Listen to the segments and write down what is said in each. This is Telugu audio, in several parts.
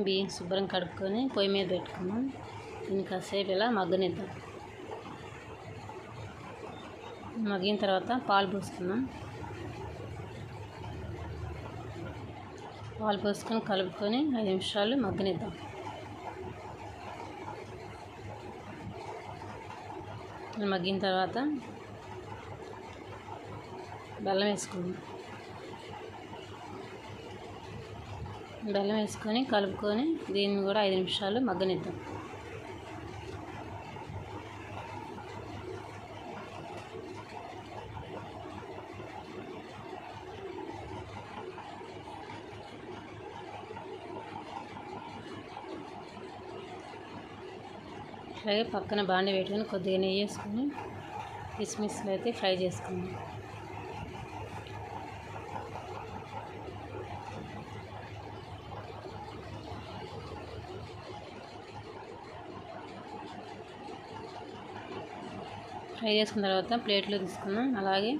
బియ్యం శుభ్రం కడుక్కొని పొయ్యి మీద పెట్టుకున్నాం. దీన్ని కాసేపు ఇలా మగ్గనిద్దాం. మగ్గిన తర్వాత పాలు పోసుకున్నాం. పాలు పోసుకొని కలుపుకొని 5 నిమిషాలు మగ్గనిద్దాం. మగ్గిన తర్వాత బెల్లం వేసుకుందాం. బెల్లం వేసుకొని కలుపుకొని దీన్ని కూడా 5 నిమిషాలు మగ్గనిద్దాం. అలాగే పక్కన బాండి పెట్టుకొని కొద్దిగా నెయ్యి వేసుకొని కిస్మిస్లు అయితే ఫ్రై చేసుకుందాం. ఫ్రై చేసుకున్న తర్వాత ప్లేట్లో తీసుకున్నాం. అలాగే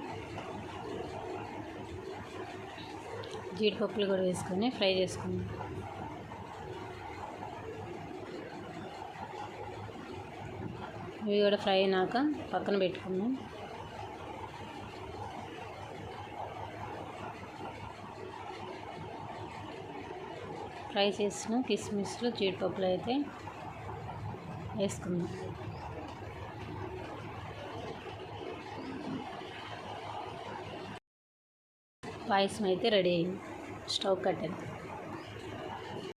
జీడిపప్పులు కూడా వేసుకొని ఫ్రై చేసుకుందాం. ఇవి కూడా ఫ్రై అయినాక పక్కన పెట్టుకుందాం. ఫ్రై చేసిన కిస్మిస్లు జీడిపప్పులు అయితే వేసుకుందాం. పాయసం అయితే రెడీ అయింది. స్టవ్ కట్టేద్దాం.